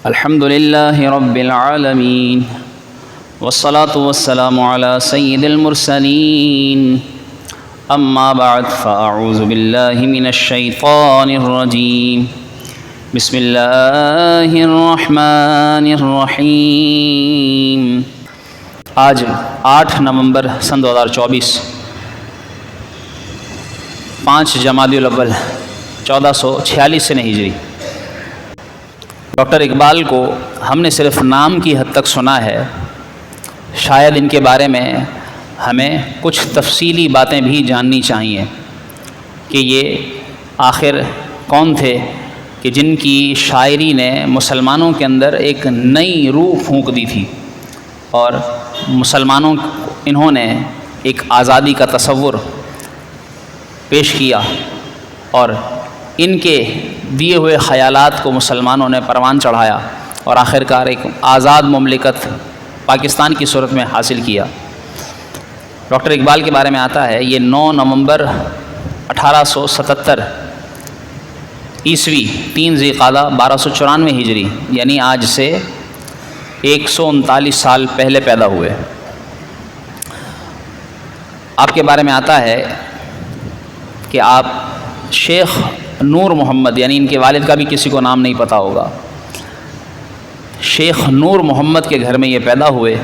الحمد لله رب العالمين والصلاة والسلام على سيد المرسلين أما بعد فأعوذ بالله من الشيطان الرجيم بسم الله الرحمن الرحيم۔ آج 8 نومبر سن 2024 5 جمادی الاول 1446 ہجری۔ ڈاکٹر اقبال کو ہم نے صرف نام کی حد تک سنا ہے، شاید ان کے بارے میں ہمیں کچھ تفصیلی باتیں بھی جاننی چاہیے کہ یہ آخر کون تھے کہ جن کی شاعری نے مسلمانوں کے اندر ایک نئی روح پھونک دی تھی، اور مسلمانوں انہوں نے ایک آزادی کا تصور پیش کیا، اور ان کے دیے ہوئے خیالات کو مسلمانوں نے پروان چڑھایا اور آخرکار ایک آزاد مملکت پاکستان کی صورت میں حاصل کیا۔ ڈاکٹر اقبال کے بارے میں آتا ہے، یہ 9 نومبر 1877 عیسوی 3 ذی القعدہ 1294 ہجری، یعنی آج سے 139 سال پہلے پیدا ہوئے۔ آپ کے بارے میں آتا ہے کہ آپ شیخ نور محمد، یعنی ان کے والد کا بھی کسی کو نام نہیں پتہ ہوگا، شیخ نور محمد کے گھر میں یہ پیدا ہوئے،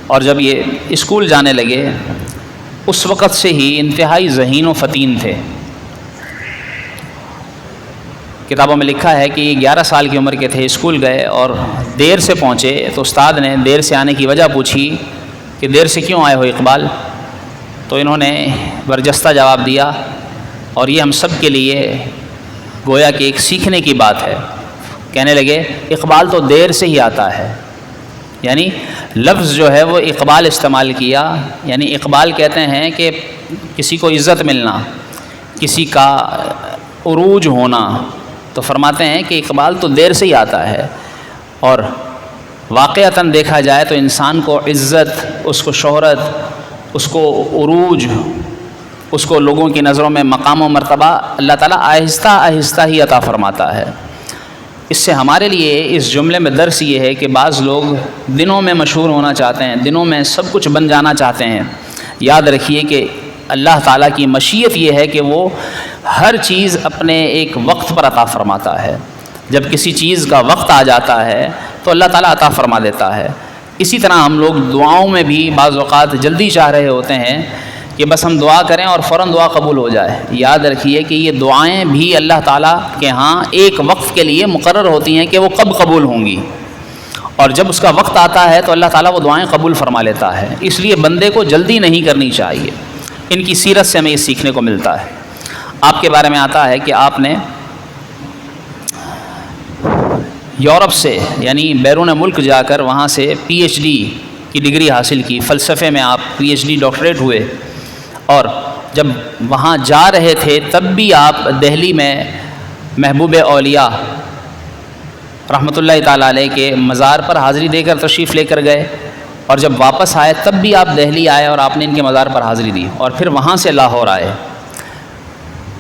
اور جب یہ اسکول جانے لگے اس وقت سے ہی انتہائی ذہین و فطین تھے۔ کتابوں میں لکھا ہے کہ یہ 11 سال کی عمر کے تھے، اسکول گئے اور دیر سے پہنچے تو استاد نے دیر سے آنے کی وجہ پوچھی کہ دیر سے کیوں آئے ہو اقبال؟ تو انہوں نے برجستہ جواب دیا، اور یہ ہم سب کے لیے گویا کہ ایک سیکھنے کی بات ہے۔ کہنے لگے اقبال تو دیر سے ہی آتا ہے، یعنی لفظ جو ہے وہ اقبال استعمال کیا، یعنی اقبال کہتے ہیں کہ کسی کو عزت ملنا، کسی کا عروج ہونا، تو فرماتے ہیں کہ اقبال تو دیر سے ہی آتا ہے، اور واقعتاً دیکھا جائے تو انسان کو عزت، اس کو شہرت، اس کو عروج، اس کو لوگوں کی نظروں میں مقام و مرتبہ اللہ تعالیٰ آہستہ آہستہ ہی عطا فرماتا ہے۔ اس سے ہمارے لیے اس جملے میں درس یہ ہے کہ بعض لوگ دنوں میں مشہور ہونا چاہتے ہیں، دنوں میں سب کچھ بن جانا چاہتے ہیں۔ یاد رکھیے کہ اللہ تعالیٰ کی مشیت یہ ہے کہ وہ ہر چیز اپنے ایک وقت پر عطا فرماتا ہے۔ جب کسی چیز کا وقت آ جاتا ہے تو اللہ تعالیٰ عطا فرما دیتا ہے۔ اسی طرح ہم لوگ دعاؤں میں بھی بعض اوقات جلدی چاہ رہے ہوتے ہیں کہ بس ہم دعا کریں اور فوراً دعا قبول ہو جائے۔ یاد رکھیے کہ یہ دعائیں بھی اللہ تعالیٰ کے ہاں ایک وقت کے لیے مقرر ہوتی ہیں کہ وہ کب قبول ہوں گی، اور جب اس کا وقت آتا ہے تو اللہ تعالیٰ وہ دعائیں قبول فرما لیتا ہے۔ اس لیے بندے کو جلدی نہیں کرنی چاہیے۔ ان کی سیرت سے ہمیں یہ سیکھنے کو ملتا ہے۔ آپ کے بارے میں آتا ہے کہ آپ نے یورپ سے، یعنی بیرون ملک جا کر وہاں سے PhD کی ڈگری حاصل کی، فلسفے میں آپ PhD ڈاکٹریٹ ہوئے، اور جب وہاں جا رہے تھے تب بھی آپ دہلی میں محبوب اولیاء رحمۃ اللہ تعالیٰ علیہ کے مزار پر حاضری دے کر تشریف لے کر گئے، اور جب واپس آئے تب بھی آپ دہلی آئے اور آپ نے ان کے مزار پر حاضری دی، اور پھر وہاں سے لاہور آئے۔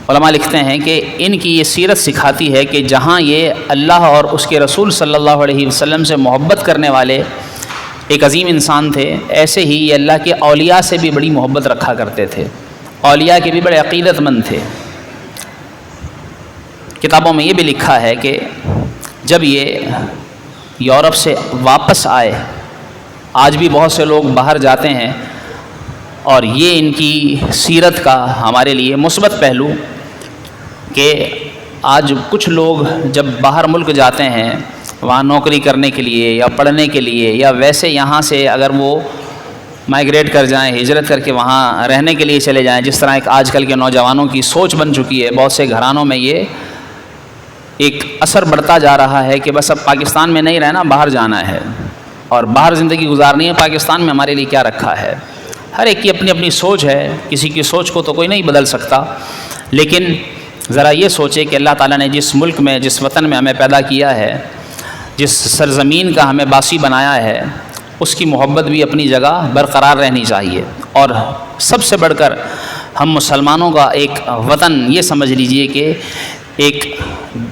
علماء لکھتے ہیں کہ ان کی یہ سیرت سکھاتی ہے کہ جہاں یہ اللہ اور اس کے رسول صلی اللہ علیہ وسلم سے محبت کرنے والے ایک عظیم انسان تھے، ایسے ہی یہ اللہ کے اولیاء سے بھی بڑی محبت رکھا کرتے تھے، اولیاء کے بھی بڑے عقیدت مند تھے۔ کتابوں میں یہ بھی لکھا ہے کہ جب یہ یورپ سے واپس آئے، آج بھی بہت سے لوگ باہر جاتے ہیں، اور یہ ان کی سیرت کا ہمارے لیے مثبت پہلو کہ آج کچھ لوگ جب باہر ملک جاتے ہیں وہاں نوکری کرنے کے لیے یا پڑھنے کے لیے، یا ویسے یہاں سے اگر وہ مائیگریٹ کر جائیں، ہجرت کر کے وہاں رہنے کے لیے چلے جائیں، جس طرح ایک آج کل کے نوجوانوں کی سوچ بن چکی ہے، بہت سے گھرانوں میں یہ ایک اثر بڑھتا جا رہا ہے کہ بس اب پاکستان میں نہیں رہنا، باہر جانا ہے اور باہر زندگی گزارنی ہے، پاکستان میں ہمارے لیے کیا رکھا ہے۔ ہر ایک کی اپنی اپنی سوچ ہے، کسی کی سوچ کو تو کوئی نہیں بدل سکتا، لیکن ذرا یہ سوچے کہ اللہ تعالیٰ نے جس ملک میں، جس وطن میں ہمیں پیدا کیا ہے، جس سرزمین کا ہمیں باسی بنایا ہے، اس کی محبت بھی اپنی جگہ برقرار رہنی چاہیے۔ اور سب سے بڑھ کر ہم مسلمانوں کا ایک وطن یہ سمجھ لیجئے کہ ایک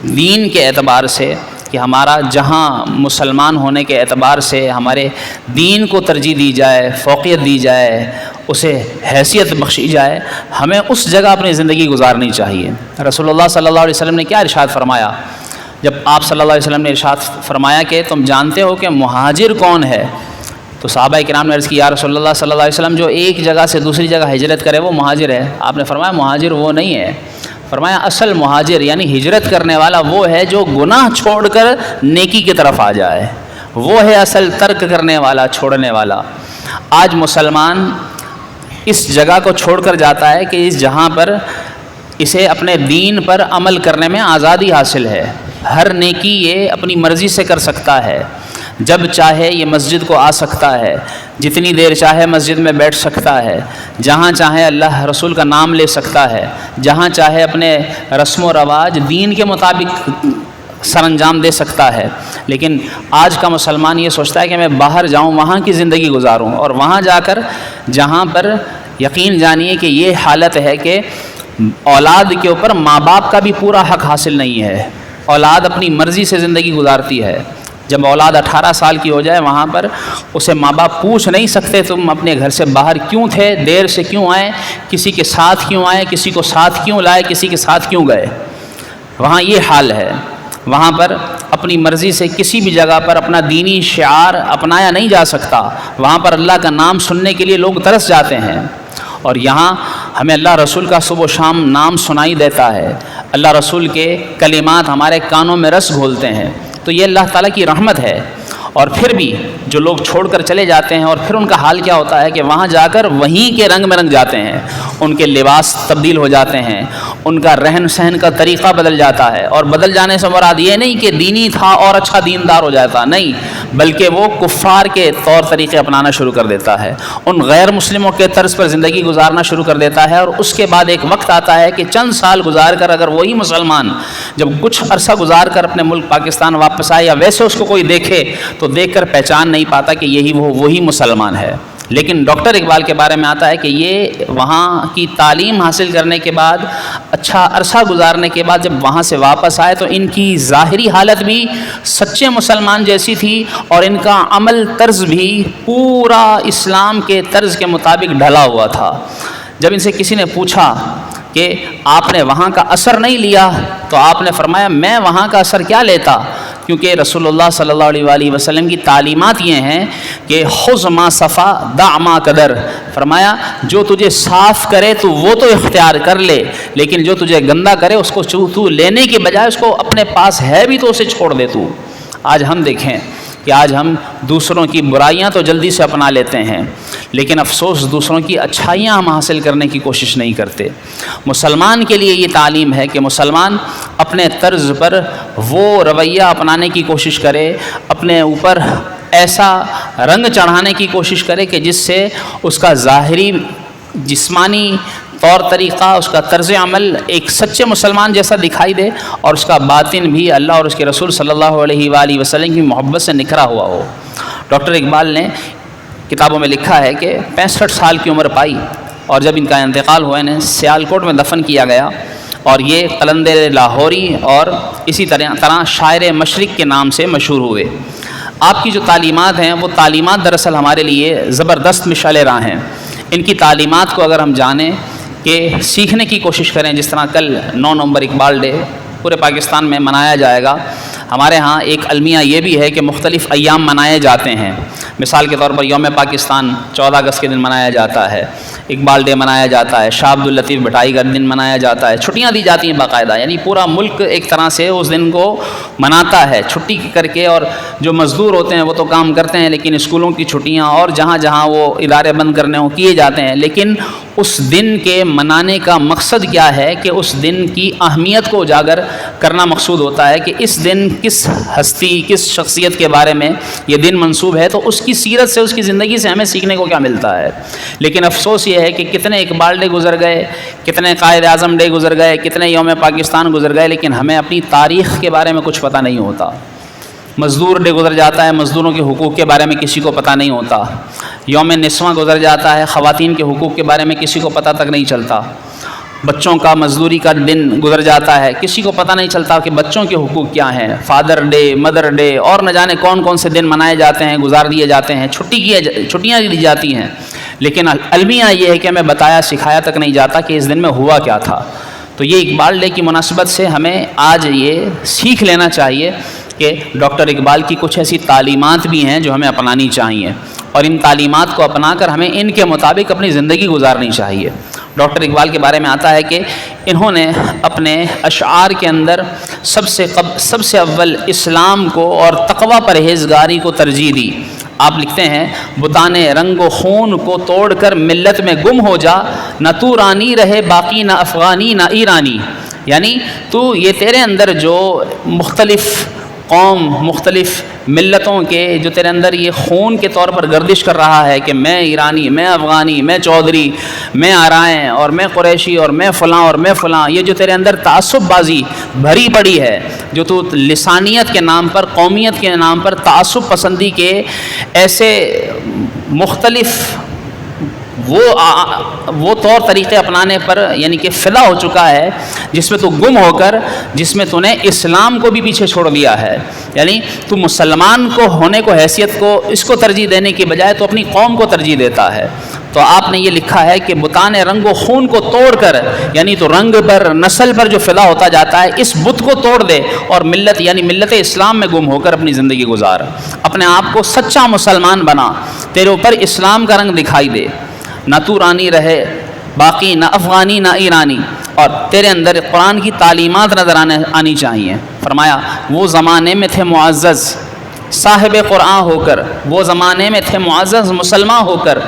دین کے اعتبار سے کہ ہمارا جہاں مسلمان ہونے کے اعتبار سے ہمارے دین کو ترجیح دی جائے، فوقیت دی جائے، اسے حیثیت بخشی جائے، ہمیں اس جگہ اپنی زندگی گزارنی چاہیے۔ رسول اللہ صلی اللہ علیہ وسلم نے کیا ارشاد فرمایا؟ جب آپ صلی اللہ علیہ وسلم نے ارشاد فرمایا کہ تم جانتے ہو کہ مہاجر کون ہے، تو صحابہ کرام نے عرض کی یا رسول اللہ صلی اللہ علیہ وسلم جو ایک جگہ سے دوسری جگہ ہجرت کرے وہ مہاجر ہے۔ آپ نے فرمایا مہاجر وہ نہیں ہے، فرمایا اصل مہاجر یعنی ہجرت کرنے والا وہ ہے جو گناہ چھوڑ کر نیکی کی طرف آ جائے، وہ ہے اصل ترک کرنے والا، چھوڑنے والا۔ آج مسلمان اس جگہ کو چھوڑ کر جاتا ہے کہ اس جہاں پر اسے اپنے دین پر عمل کرنے میں آزادی حاصل ہے، ہر نیکی یہ اپنی مرضی سے کر سکتا ہے، جب چاہے یہ مسجد کو آ سکتا ہے، جتنی دیر چاہے مسجد میں بیٹھ سکتا ہے، جہاں چاہے اللہ رسول کا نام لے سکتا ہے، جہاں چاہے اپنے رسم و رواج دین کے مطابق سر انجام دے سکتا ہے۔ لیکن آج کا مسلمان یہ سوچتا ہے کہ میں باہر جاؤں، وہاں کی زندگی گزاروں، اور وہاں جا کر جہاں پر یقین جانیے کہ یہ حالت ہے کہ اولاد کے اوپر ماں باپ کا بھی پورا حق حاصل نہیں ہے، اولاد اپنی مرضی سے زندگی گزارتی ہے۔ جب اولاد 18 سال کی ہو جائے وہاں پر اسے ماں باپ پوچھ نہیں سکتے تم اپنے گھر سے باہر کیوں تھے، دیر سے کیوں آئے، کسی کے ساتھ کیوں آئے، کسی کو ساتھ کیوں لائے، کسی کے ساتھ کیوں گئے۔ وہاں یہ حال ہے، وہاں پر اپنی مرضی سے کسی بھی جگہ پر اپنا دینی شعار اپنایا نہیں جا سکتا، وہاں پر اللہ کا نام سننے کے لیے لوگ ترس جاتے ہیں، اور یہاں ہمیں اللہ رسول کا صبح و شام نام سنائی دیتا ہے، اللہ رسول کے کلمات ہمارے کانوں میں رس گھولتے ہیں، تو یہ اللہ تعالیٰ کی رحمت ہے۔ اور پھر بھی جو لوگ چھوڑ کر چلے جاتے ہیں اور پھر ان کا حال کیا ہوتا ہے کہ وہاں جا کر وہیں کے رنگ میں رنگ جاتے ہیں، ان کے لباس تبدیل ہو جاتے ہیں، ان کا رہن سہن کا طریقہ بدل جاتا ہے، اور بدل جانے سے مراد یہ نہیں کہ دینی تھا اور اچھا دیندار ہو جاتا، نہیں، بلکہ وہ کفار کے طور طریقے اپنانا شروع کر دیتا ہے، ان غیر مسلموں کے طرز پر زندگی گزارنا شروع کر دیتا ہے، اور اس کے بعد ایک وقت آتا ہے کہ چند سال گزار کر اگر وہی مسلمان جب کچھ عرصہ گزار کر اپنے ملک پاکستان واپس آئے یا ویسے اس کو کوئی دیکھے تو دیکھ کر پہچان نہیں پاتا کہ یہی وہی مسلمان ہے۔ لیکن ڈاکٹر اقبال کے بارے میں آتا ہے کہ یہ وہاں کی تعلیم حاصل کرنے کے بعد، اچھا عرصہ گزارنے کے بعد جب وہاں سے واپس آئے تو ان کی ظاہری حالت بھی سچے مسلمان جیسی تھی، اور ان کا عمل طرز بھی پورا اسلام کے طرز کے مطابق ڈھلا ہوا تھا۔ جب ان سے کسی نے پوچھا کہ آپ نے وہاں کا اثر نہیں لیا، تو آپ نے فرمایا میں وہاں کا اثر کیا لیتا، کیونکہ رسول اللہ صلی اللہ علیہ وآلہ وسلم کی تعلیمات یہ ہیں کہ خذ ما صفا دع ما قدر، فرمایا جو تجھے صاف کرے تو وہ تو اختیار کر لے، لیکن جو تجھے گندا کرے اس کو تو لینے کے بجائے اس کو اپنے پاس ہے بھی تو اسے چھوڑ دے تو۔ آج ہم دیکھیں کہ آج ہم دوسروں کی برائیاں تو جلدی سے اپنا لیتے ہیں، لیکن افسوس دوسروں کی اچھائیاں ہم حاصل کرنے کی کوشش نہیں کرتے۔ مسلمان کے لیے یہ تعلیم ہے کہ مسلمان اپنے طرز پر وہ رویہ اپنانے کی کوشش کرے، اپنے اوپر ایسا رنگ چڑھانے کی کوشش کرے کہ جس سے اس کا ظاہری جسمانی طور طریقہ، اس کا طرز عمل ایک سچے مسلمان جیسا دکھائی دے، اور اس کا باطن بھی اللہ اور اس کے رسول صلی اللہ علیہ وآلہ وسلم کی محبت سے نکھرا ہوا ہو۔ ڈاکٹر اقبال نے کتابوں میں لکھا ہے کہ 65 سال کی عمر پائی، اور جب ان کا انتقال ہوا انہیں سیالکوٹ میں دفن کیا گیا، اور یہ قلندر لاہوری اور اسی طرح شاعر مشرق کے نام سے مشہور ہوئے۔ آپ کی جو تعلیمات ہیں وہ تعلیمات دراصل ہمارے لیے زبردست مشعل راہ ہیں۔ ان کی تعلیمات کو اگر ہم جانیں کہ سیکھنے کی کوشش کریں، جس طرح کل 9 نومبر اقبال ڈے پورے پاکستان میں منایا جائے گا، ہمارے ہاں ایک المیہ یہ بھی ہے کہ مختلف ایام منائے جاتے ہیں، مثال کے طور پر یوم پاکستان 14 اگست کے دن منایا جاتا ہے، اقبال ڈے منایا جاتا ہے، شاہ عبد اللطیف بھٹائی کا دن منایا جاتا ہے، چھٹیاں دی جاتی ہیں باقاعدہ، یعنی پورا ملک ایک طرح سے اس دن کو مناتا ہے چھٹی کر کے، اور جو مزدور ہوتے ہیں وہ تو کام کرتے ہیں، لیکن اسکولوں کی چھٹیاں اور جہاں جہاں وہ ادارے بند کرنے ہوں کیے جاتے ہیں، لیکن اس دن کے منانے کا مقصد کیا ہے کہ اس دن کی اہمیت کو اجاگر کرنا مقصود ہوتا ہے کہ اس دن کس ہستی، کس شخصیت کے بارے میں یہ دن منسوب ہے، تو اس کی سیرت سے، اس کی زندگی سے ہمیں سیکھنے کو کیا ملتا ہے۔ لیکن افسوس یہ ہے کہ کتنے اقبال ڈے گزر گئے، کتنے قائد اعظم ڈے گزر گئے، کتنے یوم پاکستان گزر گئے، لیکن ہمیں اپنی تاریخ کے بارے میں کچھ پتہ نہیں ہوتا۔ مزدور ڈے گزر جاتا ہے، مزدوروں کے حقوق کے بارے میں کسی کو پتہ نہیں ہوتا۔ یوم نسواں گزر جاتا ہے، خواتین کے حقوق کے بارے میں کسی کو پتہ تک نہیں چلتا۔ بچوں کا مزدوری کا دن گزر جاتا ہے، کسی کو پتہ نہیں چلتا کہ بچوں کے حقوق کیا ہیں، فادر ڈے، مدر ڈے اور نہ جانے کون کون سے دن منائے جاتے ہیں، گزار دیے جاتے ہیں، چھٹیاں دی جاتی ہیں، لیکن المیہ یہ ہے کہ ہمیں بتایا سکھایا تک نہیں جاتا کہ اس دن میں ہوا کیا تھا۔ تو یہ اقبال ڈے کی مناسبت سے ہمیں آج یہ سیکھ لینا چاہیے کہ ڈاکٹر اقبال کی کچھ ایسی تعلیمات بھی ہیں جو ہمیں اپنانی چاہیے، اور ان تعلیمات کو اپنا کر ہمیں ان کے مطابق اپنی زندگی گزارنی چاہیے۔ ڈاکٹر اقبال کے بارے میں آتا ہے کہ انہوں نے اپنے اشعار کے اندر سب سے اول اسلام کو اور تقوی پرہیزگاری کو ترجیح دی۔ آپ لکھتے ہیں، بتانے رنگ و خون کو توڑ کر ملت میں گم ہو جا، نہ تو رانی رہے باقی نہ افغانی نہ ایرانی، یعنی تو یہ تیرے اندر جو مختلف قوم، مختلف ملتوں کے جو تیرے اندر یہ خون کے طور پر گردش کر رہا ہے کہ میں ایرانی، میں افغانی، میں چودھری، میں آرائیں اور میں قریشی اور میں فلاں اور میں فلاں، یہ جو تیرے اندر تعصب بازی بھری پڑی ہے، جو تو لسانیت کے نام پر، قومیت کے نام پر تعصب پسندی کے ایسے مختلف وہ طور طریقے اپنانے پر یعنی کہ فدا ہو چکا ہے، جس میں تو گم ہو کر، جس میں تو نے اسلام کو بھی پیچھے چھوڑ دیا ہے، یعنی تو مسلمان کو ہونے کو، حیثیت کو، اس کو ترجیح دینے کی بجائے تو اپنی قوم کو ترجیح دیتا ہے۔ تو آپ نے یہ لکھا ہے کہ بتانے رنگ و خون کو توڑ کر، یعنی تو رنگ پر، نسل پر جو فدا ہوتا جاتا ہے، اس بت کو توڑ دے اور ملت یعنی ملت اسلام میں گم ہو کر اپنی زندگی گزار، اپنے آپ کو سچا مسلمان بنا، تیرے اوپر اسلام کا رنگ دکھائی دے، نہ تو رانی رہے باقی نہ افغانی نہ ایرانی، اور تیرے اندر قرآن کی تعلیمات نظر آنی چاہیے۔ فرمایا وہ زمانے میں تھے معزز صاحب قرآن ہو کر، وہ زمانے میں تھے معزز مسلمان ہو کر،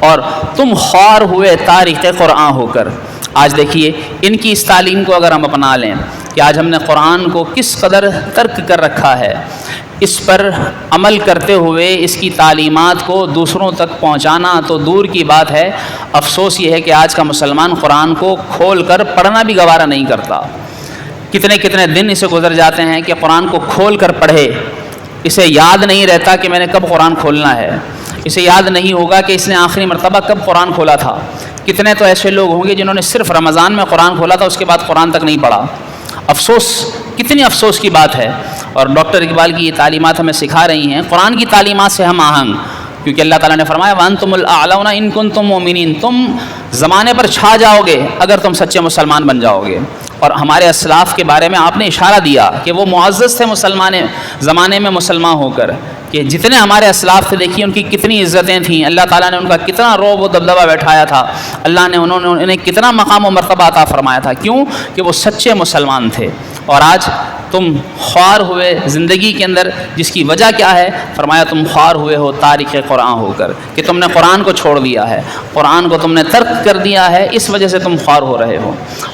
اور تم خوار ہوئے تاریخ قرآن ہو کر۔ آج دیکھیے ان کی اس تعلیم کو اگر ہم اپنا لیں کہ آج ہم نے قرآن کو کس قدر ترک کر رکھا ہے، اس پر عمل کرتے ہوئے اس کی تعلیمات کو دوسروں تک پہنچانا تو دور کی بات ہے۔ افسوس یہ ہے کہ آج کا مسلمان قرآن کو کھول کر پڑھنا بھی گوارا نہیں کرتا۔ کتنے دن اسے گزر جاتے ہیں کہ قرآن کو کھول کر پڑھے، اسے یاد نہیں رہتا کہ میں نے کب قرآن کھولنا ہے، اسے یاد نہیں ہوگا کہ اس نے آخری مرتبہ کب قرآن کھولا تھا۔ کتنے تو ایسے لوگ ہوں گے جنہوں نے صرف رمضان میں قرآن کھولا تھا، اس کے بعد قرآن تک نہیں پڑھا۔ افسوس، کتنی افسوس کی بات ہے۔ اور ڈاکٹر اقبال کی یہ تعلیمات ہمیں سکھا رہی ہیں قرآن کی تعلیمات سے ہم آہنگ، کیونکہ اللہ تعالیٰ نے فرمایا وَأَنْتُمُ الْأَعْلَوْنَ إِن كُنتُم مُؤْمِنِينَ، تم زمانے پر چھا جاؤ گے اگر تم سچے مسلمان بن جاؤ گے۔ اور ہمارے اسلاف کے بارے میں آپ نے اشارہ دیا کہ وہ معزز تھے مسلمان زمانے میں مسلمان ہو کر، کہ جتنے ہمارے اسلاف تھے دیکھیے ان کی کتنی عزتیں تھیں، اللہ تعالیٰ نے ان کا کتنا رعب و دبدبہ بیٹھایا تھا، اللہ نے انہیں کتنا مقام و مرتبہ عطا فرمایا تھا، کیوں کہ وہ سچے مسلمان تھے۔ اور آج تم خوار ہوئے زندگی کے اندر، جس کی وجہ کیا ہے؟ فرمایا تم خوار ہوئے ہو تاریخ قرآن ہو کر، کہ تم نے قرآن کو چھوڑ دیا ہے، قرآن کو تم نے ترک کر دیا ہے، اس وجہ سے تم خوار ہو رہے ہو۔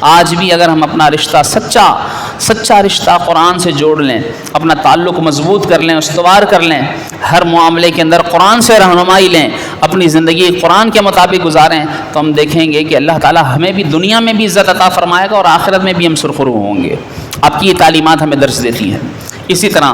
آج بھی اگر ہم اپنا رشتہ سچا رشتہ قرآن سے جوڑ لیں، اپنا تعلق مضبوط کر لیں، استوار کر لیں، ہر معاملے کے اندر قرآن سے رہنمائی لیں، اپنی زندگی قرآن کے مطابق گزاریں، تو ہم دیکھیں گے کہ اللہ تعالیٰ ہمیں بھی دنیا میں بھی عزت عطا فرمائے گا اور آخرت میں بھی ہم سرخرو ہوں گے۔ آپ کی یہ تعلیمات ہمیں درس دیتی ہیں۔ اسی طرح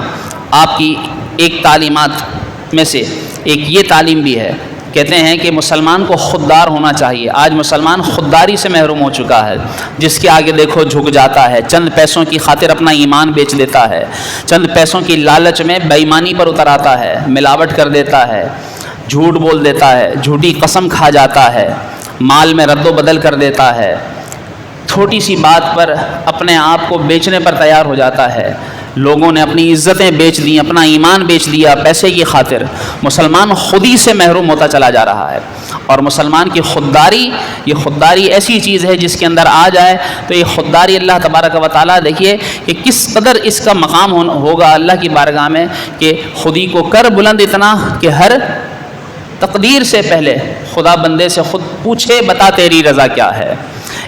آپ کی ایک تعلیمات میں سے ایک یہ تعلیم بھی ہے، کہتے ہیں کہ مسلمان کو خوددار ہونا چاہیے۔ آج مسلمان خودداری سے محروم ہو چکا ہے، جس کے آگے دیکھو جھک جاتا ہے، چند پیسوں کی خاطر اپنا ایمان بیچ دیتا ہے، چند پیسوں کی لالچ میں بے ایمانی پر اتر آتا ہے، ملاوٹ کر دیتا ہے، جھوٹ بول دیتا ہے، جھوٹی قسم کھا جاتا ہے، مال میں رد و بدل کر دیتا ہے، چھوٹی سی بات پر اپنے آپ کو بیچنے پر تیار ہو جاتا ہے۔ لوگوں نے اپنی عزتیں بیچ دیں، اپنا ایمان بیچ دیا پیسے کی خاطر۔ مسلمان خود ہی سے محروم ہوتا چلا جا رہا ہے، اور مسلمان کی یہ خودداری ایسی چیز ہے جس کے اندر آ جائے تو یہ خودداری اللہ تبارک و تعالیٰ دیکھیے کہ کس قدر اس کا مقام ہوگا اللہ کی بارگاہ میں، کہ خودی کو کر بلند اتنا کہ ہر تقدیر سے پہلے خدا بندے سے خود پوچھے بتا تیری رضا کیا ہے۔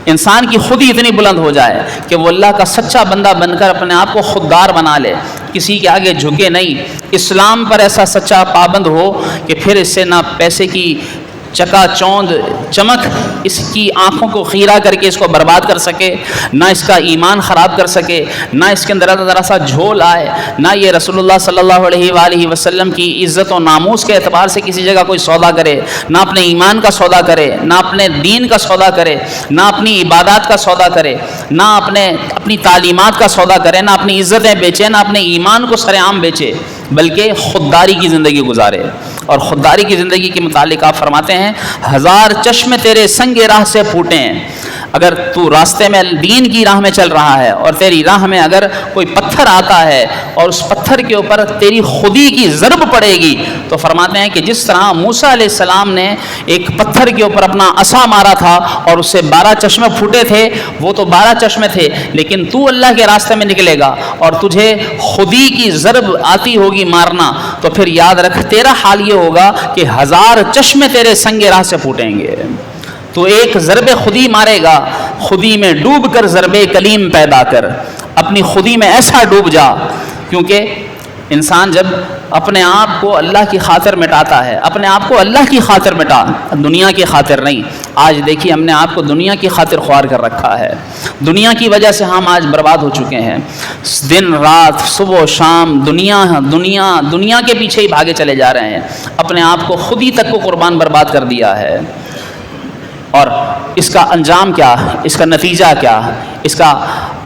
انسان کی خود ہی اتنی بلند ہو جائے کہ وہ اللہ کا سچا بندہ بن کر اپنے آپ کو خوددار بنا لے، کسی کے آگے جھکے نہیں، اسلام پر ایسا سچا پابند ہو کہ پھر اس سے نہ پیسے کی چکا چوند چمک اس کی آنکھوں کو خیرہ کر کے اس کو برباد کر سکے، نہ اس کا ایمان خراب کر سکے، نہ اس کے اندر ذرا سا جھول آئے، نہ یہ رسول اللہ صلی اللہ علیہ وآلہ وسلم کی عزت و ناموس کے اعتبار سے کسی جگہ کوئی سودا کرے، نہ اپنے ایمان کا سودا کرے، نہ اپنے دین کا سودا کرے، نہ اپنی عبادات کا سودا کرے، نہ اپنی تعلیمات کا سودا کرے، نہ اپنی عزتیں بیچے، نہ اپنے ایمان کو سر عام بیچے، بلکہ خودداری کی زندگی گزارے۔ اور خودداری کی زندگی کے متعلق آپ فرماتے ہیں 1000 چشمے تیرے سنگ راہ سے پھوٹے ہیں۔ اگر تو راستے میں دین کی راہ میں چل رہا ہے اور تیری راہ میں اگر کوئی پتھر آتا ہے اور اس پتھر کے اوپر تیری خودی کی ضرب پڑے گی، تو فرماتے ہیں کہ جس طرح موسیٰ علیہ السلام نے ایک پتھر کے اوپر اپنا عصا مارا تھا اور اس سے 12 چشمے پھوٹے تھے، وہ تو 12 چشمے تھے، لیکن تو اللہ کے راستے میں نکلے گا اور تجھے خودی کی ضرب آتی ہوگی مارنا، تو پھر یاد رکھ تیرا حال یہ ہوگا کہ 1000 چشمے تیرے سنگ راہ سے پھوٹیں گے۔ تو ایک ضرب خودی مارے گا، خودی میں ڈوب کر ضرب کلیم پیدا کر، اپنی خودی میں ایسا ڈوب جا، کیونکہ انسان جب اپنے آپ کو اللہ کی خاطر مٹاتا ہے، اپنے آپ کو اللہ کی خاطر مٹا، دنیا کی خاطر نہیں۔ آج دیکھیے ہم نے آپ کو دنیا کی خاطر خوار کر رکھا ہے، دنیا کی وجہ سے ہم آج برباد ہو چکے ہیں، دن رات صبح و شام دنیا دنیا دنیا کے پیچھے ہی بھاگے چلے جا رہے ہیں، اپنے آپ کو خود ہی تک کو قربان برباد کر دیا ہے۔ اور اس کا انجام کیا، اس کا نتیجہ کیا، اس کا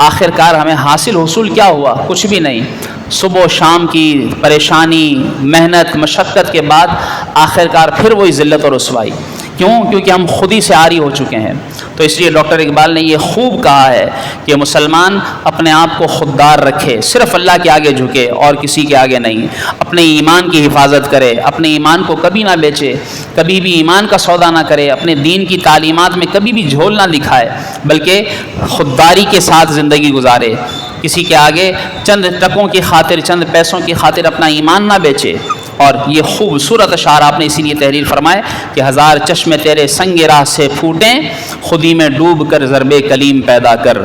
آخر کار ہمیں حصول کیا ہوا؟ کچھ بھی نہیں۔ صبح و شام کی پریشانی، محنت، مشقت کے بعد آخر کار پھر وہی ذلت اور رسوائی۔ کیوں؟ کیونکہ ہم خود ہی سے عاری ہو چکے ہیں۔ تو اس لیے ڈاکٹر اقبال نے یہ خوب کہا ہے کہ مسلمان اپنے آپ کو خوددار رکھے، صرف اللہ کے آگے جھکے اور کسی کے آگے نہیں، اپنے ایمان کی حفاظت کرے، اپنے ایمان کو کبھی نہ بیچے، کبھی بھی ایمان کا سودا نہ کرے، اپنے دین کی تعلیمات میں کبھی بھی جھول نہ دکھائے، بلکہ خودداری کے ساتھ زندگی گزارے، کسی کے آگے چند ٹکوں کی خاطر، چند پیسوں کی خاطر اپنا ایمان نہ بیچے۔ اور یہ خوبصورت اشعار آپ نے اسی لیے تحریر فرمائے کہ 1000 چشمے تیرے سنگ راہ سے پھوٹیں، خودی میں ڈوب کر ضرب کلیم پیدا کر۔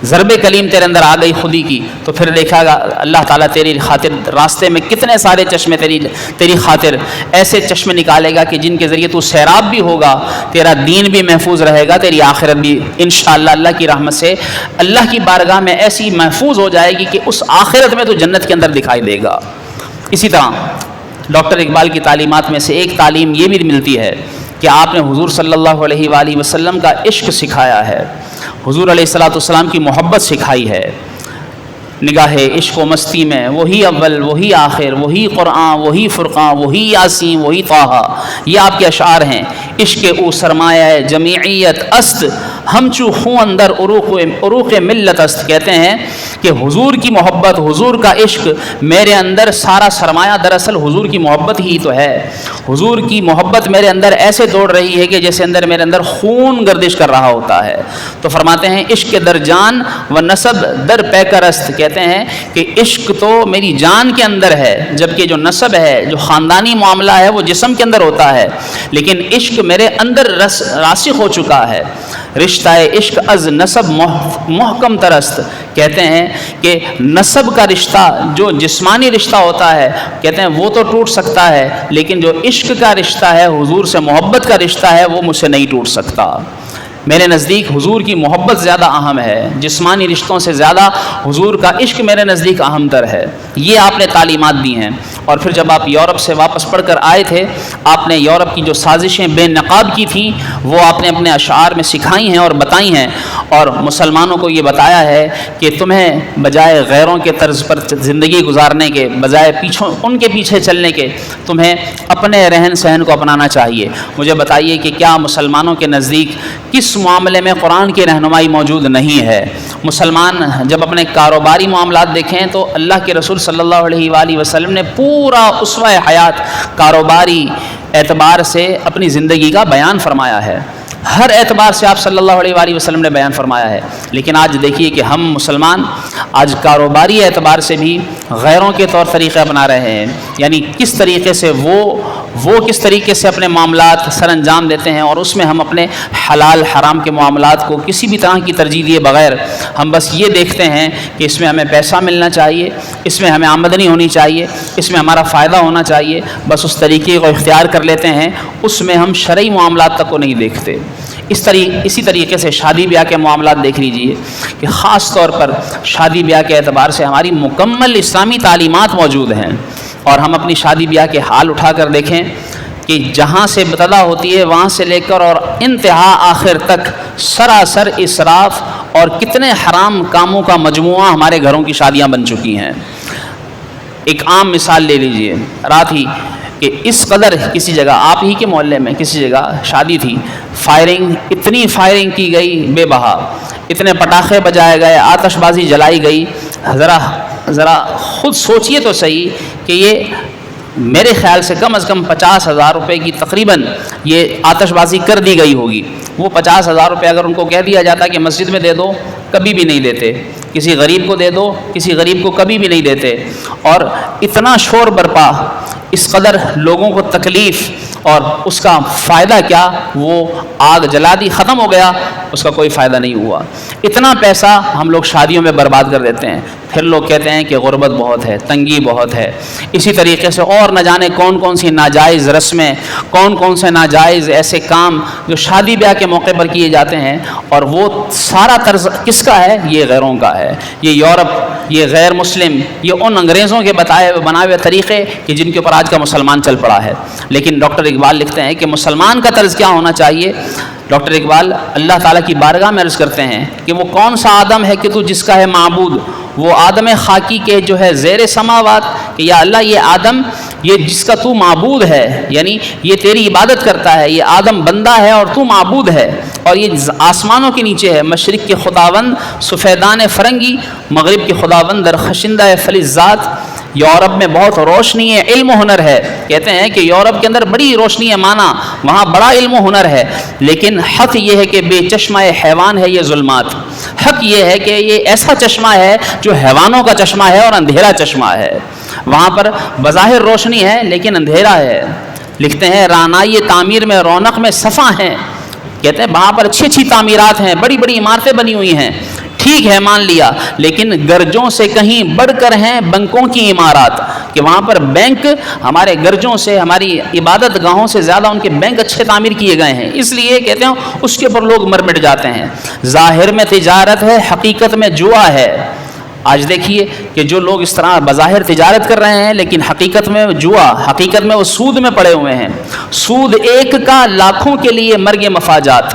ضرب کلیم تیرے اندر آ گئی خودی کی، تو پھر دیکھا گا اللہ تعالیٰ تیری خاطر راستے میں کتنے سارے چشمے تیری خاطر ایسے چشمے نکالے گا کہ جن کے ذریعے تو سیراب بھی ہوگا، تیرا دین بھی محفوظ رہے گا، تیری آخرت بھی انشاءاللہ اللہ کی رحمت سے اللہ کی بارگاہ میں ایسی محفوظ ہو جائے گی کہ اس آخرت میں تو جنت کے اندر دکھائی دے گا۔ اسی طرح ڈاکٹر اقبال کی تعلیمات میں سے ایک تعلیم یہ بھی ملتی ہے کہ آپ نے حضور صلی اللہ علیہ وآلہ وسلم کا عشق سکھایا ہے، حضور علیہ الصلوۃ والسلام کی محبت سکھائی ہے۔ نگاہ عشق و مستی میں وہی اول، وہی آخر، وہی قرآن، وہی فرقان، وہی یاسین، وہی طٰہٰ، یہ آپ کے اشعار ہیں۔ عشق او سرمایہ جمعیت است، ہم چو خوں اندر عروق ملت است، کہتے ہیں کہ حضور کی محبت، حضور کا عشق، میرے اندر سارا سرمایہ دراصل حضور کی محبت ہی تو ہے۔ حضور کی محبت میرے اندر ایسے دوڑ رہی ہے کہ جیسے میرے اندر خون گردش کر رہا ہوتا ہے۔ تو فرماتے ہیں عشق در جان و نسب در پیکر است، کہتے ہیں کہ عشق تو میری جان کے اندر ہے، جبکہ جو نسب ہے، جو خاندانی معاملہ ہے، وہ جسم کے اندر ہوتا ہے، لیکن عشق میرے اندر راسخ ہو چکا ہے۔ رشتہ عشق از نسب محکم ترست، کہتے ہیں کہ نسب کا رشتہ جو جسمانی رشتہ ہوتا ہے، کہتے ہیں وہ تو ٹوٹ سکتا ہے، لیکن جو عشق کا رشتہ ہے، حضور سے محبت کا رشتہ ہے، وہ مجھ سے نہیں ٹوٹ سکتا۔ میرے نزدیک حضور کی محبت زیادہ اہم ہے، جسمانی رشتوں سے زیادہ حضور کا عشق میرے نزدیک اہم تر ہے۔ یہ آپ نے تعلیمات دی ہیں۔ اور پھر جب آپ یورپ سے واپس پڑھ کر آئے تھے، آپ نے یورپ کی جو سازشیں بے نقاب کی تھیں وہ آپ نے اپنے اشعار میں سکھائی ہیں اور بتائی ہیں، اور مسلمانوں کو یہ بتایا ہے کہ تمہیں بجائے غیروں کے طرز پر زندگی گزارنے کے، بجائے ان کے پیچھے چلنے کے، تمہیں اپنے رہن سہن کو اپنانا چاہیے۔ مجھے بتائیے کہ کیا مسلمانوں کے نزدیک کس معاملے میں قرآن کی رہنمائی موجود نہیں ہے؟ مسلمان جب اپنے کاروباری معاملات دیکھیں تو اللہ کے رسول صلی اللہ علیہ وآلہ وسلم نے پورا اسوہ حیات کاروباری اعتبار سے اپنی زندگی کا بیان فرمایا ہے، ہر اعتبار سے آپ صلی اللہ علیہ وآلہ وسلم نے بیان فرمایا ہے۔ لیکن آج دیکھیے کہ ہم مسلمان آج کاروباری اعتبار سے بھی غیروں کے طور طریقے اپنا رہے ہیں، یعنی کس طریقے سے وہ کس طریقے سے اپنے معاملات سر انجام دیتے ہیں، اور اس میں ہم اپنے حلال حرام کے معاملات کو کسی بھی طرح کی ترجیح دیے بغیر ہم بس یہ دیکھتے ہیں کہ اس میں ہمیں پیسہ ملنا چاہیے، اس میں ہمیں آمدنی ہونی چاہیے، اس میں ہمارا فائدہ ہونا چاہیے، بس اس طریقے کو اختیار کر لیتے ہیں، اس میں ہم شرعی معاملات تک کو نہیں دیکھتے۔ اسی طریقے سے شادی بیاہ کے معاملات دیکھ لیجئے کہ خاص طور پر شادی بیاہ کے اعتبار سے ہماری مکمل اسلامی تعلیمات موجود ہیں، اور ہم اپنی شادی بیاہ کے حال اٹھا کر دیکھیں کہ جہاں سے ابتدا ہوتی ہے وہاں سے لے کر اور انتہا آخر تک سراسر اسراف اور کتنے حرام کاموں کا مجموعہ ہمارے گھروں کی شادیاں بن چکی ہیں۔ ایک عام مثال لے لیجئے، رات ہی کہ اس قدر کسی جگہ آپ ہی کے محلے میں کسی جگہ شادی تھی، فائرنگ، اتنی فائرنگ کی گئی بے بہا، اتنے پٹاخے بجائے گئے، آتش بازی جلائی گئی۔ ذرا خود سوچئے تو صحیح کہ یہ میرے خیال سے کم از کم 50,000 روپے کی تقریباً یہ آتش بازی کر دی گئی ہوگی۔ وہ 50,000 روپے اگر ان کو کہہ دیا جاتا کہ مسجد میں دے دو، کبھی بھی نہیں دیتے، کسی غریب کو دے دو، کسی غریب کو کبھی بھی نہیں دیتے، اور اتنا شور برپا، اس قدر لوگوں کو تکلیف، اور اس کا فائدہ کیا؟ وہ آگ جلا دی، ختم ہو گیا، اس کا کوئی فائدہ نہیں ہوا۔ اتنا پیسہ ہم لوگ شادیوں میں برباد کر دیتے ہیں، پھر لوگ کہتے ہیں کہ غربت بہت ہے، تنگی بہت ہے۔ اسی طریقے سے اور نہ جانے کون کون سی ناجائز رسمیں، کون کون سے ناجائز ایسے کام جو شادی بیاہ کے موقع پر کیے جاتے ہیں، اور وہ سارا طرز کس کا ہے؟ یہ غیروں کا ہے، یہ یورپ، یہ غیر مسلم، یہ ان انگریزوں کے بنائے ہوئے طریقے کہ جن کے اوپر آج کا مسلمان چل پڑا ہے۔ لیکن ڈاکٹر اقبال لکھتے ہیں کہ مسلمان کا طرز کیا ہونا چاہیے؟ ڈاکٹر اقبال اللہ تعالیٰ کی بارگاہ میں عرض کرتے ہیں کہ وہ کون سا آدم ہے کہ تو جس کا ہے معبود؟ وہ آدم خاکی کے جو ہے زیر سماوات، کہ یا اللہ یہ آدم، یہ جس کا تو معبود ہے، یعنی یہ تیری عبادت کرتا ہے، یہ آدم بندہ ہے اور تو معبود ہے، اور یہ آسمانوں کے نیچے ہے، مشرق کے خداوند سفیدان فرنگی، مغرب کے خداوند در خشندہ فلزات۔ یورپ میں بہت روشنی ہے، علم و ہنر ہے، کہتے ہیں کہ یورپ کے اندر بڑی روشنی ہے، مانا وہاں بڑا علم و ہنر ہے، لیکن حق یہ ہے کہ بے چشمہ حیوان ہے یہ ظلمات۔ حق یہ ہے کہ یہ ایسا چشمہ ہے جو حیوانوں کا چشمہ ہے اور اندھیرا چشمہ ہے۔ وہاں پر بظاہر روشنی ہے لیکن اندھیرا ہے۔ لکھتے ہیں رانائی تعمیر میں رونق میں صفا ہیں، کہتے ہیں وہاں پر اچھی اچھی تعمیرات ہیں، بڑی بڑی عمارتیں بنی ہوئی ہیں، ٹھیک ہے مان لیا، لیکن گرجوں سے کہیں بڑھ کر ہیں بنکوں کی عمارات، کہ وہاں پر بینک ہمارے گرجوں سے، ہماری عبادت گاہوں سے زیادہ ان کے بینک اچھے تعمیر کیے گئے ہیں، اس لیے کہتے ہیں اس کے اوپر لوگ مر مٹ جاتے ہیں۔ ظاہر میں تجارت ہے، حقیقت میں جوا ہے۔ آج دیکھیے کہ جو لوگ اس طرح بظاہر تجارت کر رہے ہیں لیکن حقیقت میں جوا، حقیقت میں وہ سود میں پڑے ہوئے ہیں۔ سود ایک کا لاکھوں کے لیے مرگ مفاجات۔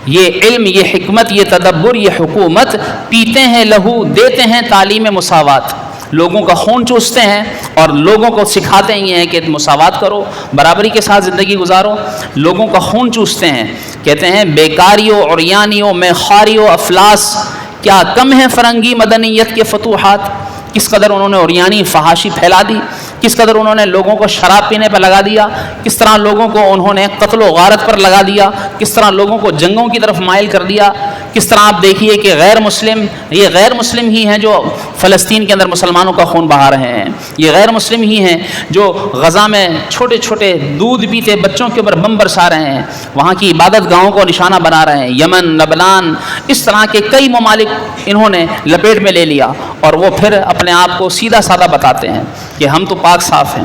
یہ علم، یہ حکمت، یہ تدبر، یہ حکومت، پیتے ہیں لہو، دیتے ہیں تعلیم مساوات، لوگوں کا خون چوستے ہیں اور لوگوں کو سکھاتے ہی ہیں کہ مساوات کرو، برابری کے ساتھ زندگی گزارو، لوگوں کا خون چوستے ہیں۔ کہتے ہیں بیکاریوں، عریانیوں، میخاریوں، افلاس، کیا کم ہے فرنگی مدنیت کے فتوحات۔ کس قدر انہوں نے عریانی فحاشی پھیلا دی، کس قدر انہوں نے لوگوں کو شراب پینے پر لگا دیا، کس طرح لوگوں کو انہوں نے قتل و غارت پر لگا دیا، کس طرح لوگوں کو جنگوں کی طرف مائل کر دیا۔ کس طرح آپ دیکھیے کہ غیر مسلم، یہ غیر مسلم ہی ہیں جو فلسطین کے اندر مسلمانوں کا خون بہا رہے ہیں، یہ غیر مسلم ہی ہیں جو غزہ میں چھوٹے چھوٹے دودھ پیتے بچوں کے اوپر بم برسا رہے ہیں، وہاں کی عبادت گاہوں کو نشانہ بنا رہے ہیں۔ یمن، لبنان، اس طرح کے کئی ممالک انہوں نے لپیٹ میں لے لیا، اور وہ پھر اپنے آپ کو سیدھا سادہ بتاتے ہیں کہ ہم تو پاک صاف ہیں۔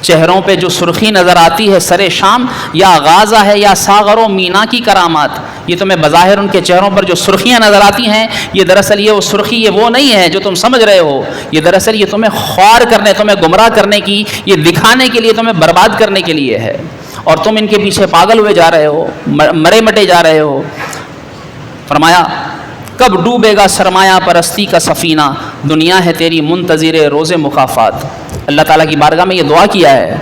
چہروں پہ جو سرخی نظر آتی ہے سر شام، یا غازہ ہے یا ساغر و مینا کی کرامات۔ یہ تمہیں بظاہر ان کے چہروں پر جو سرخیاں نظر آتی ہیں، یہ دراصل یہ وہ سرخی یہ وہ نہیں ہے جو تم سمجھ رہے ہو، یہ دراصل یہ تمہیں خوار کرنے، تمہیں گمراہ کرنے کی، یہ دکھانے کے لیے، تمہیں برباد کرنے کے لیے ہے، اور تم ان کے پیچھے پاگل ہوئے جا رہے ہو، مرے مٹے جا رہے ہو۔ فرمایا کب ڈوبے گا سرمایہ پرستی کا سفینہ، دنیا ہے تیری منتظر روز مکافات۔ اللہ تعالیٰ کی بارگاہ میں یہ دعا کیا ہے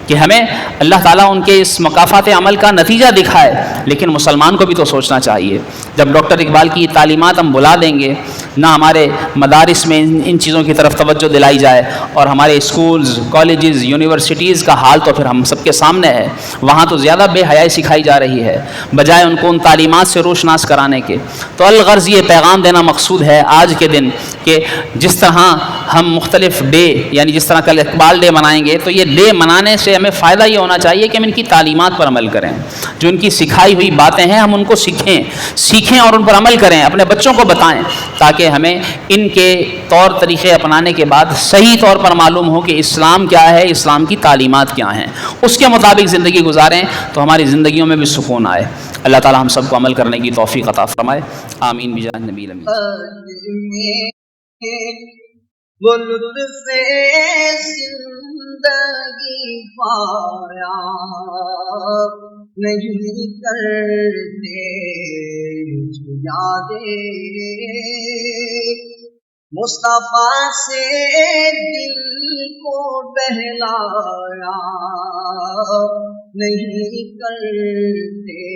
کہ ہمیں اللہ تعالیٰ ان کے اس مکافات عمل کا نتیجہ دکھائے، لیکن مسلمان کو بھی تو سوچنا چاہیے۔ جب ڈاکٹر اقبال کی تعلیمات ہم بلا دیں گے، نہ ہمارے مدارس میں ان چیزوں کی طرف توجہ دلائی جائے، اور ہمارے اسکولز، کالجز، یونیورسٹیز کا حال تو پھر ہم سب کے سامنے ہے، وہاں تو زیادہ بے حیائی سکھائی جا رہی ہے بجائے ان کو ان تعلیمات سے روشناس کرانے کے۔ تو الغرض یہ پیغام دینا مقصود ہے آج کے دن کہ جس طرح ہم مختلف ڈے، یعنی جس طرح کل اقبال ڈے منائیں گے، تو یہ ڈے منانے سے ہمیں فائدہ یہ ہونا چاہیے کہ ہم ان کی تعلیمات پر عمل کریں، جو ان کی سکھائی ہوئی باتیں ہیں ہم ان کو سیکھیں اور ان پر عمل کریں، اپنے بچوں کو بتائیں، تاکہ تاکہ ہمیں ان کے طور طریقے اپنانے کے بعد صحیح طور پر معلوم ہو کہ اسلام کیا ہے، اسلام کی تعلیمات کیا ہیں، اس کے مطابق زندگی گزاریں تو ہماری زندگیوں میں بھی سکون آئے۔ اللہ تعالی ہم سب کو عمل کرنے کی توفیق عطا فرمائے، آمین بجاہ نبی الامین۔ وہ لطف زندگی پایا نہیں کرتے یادیں، مصطفیٰ سے دل کو بہلایا نہیں کرتے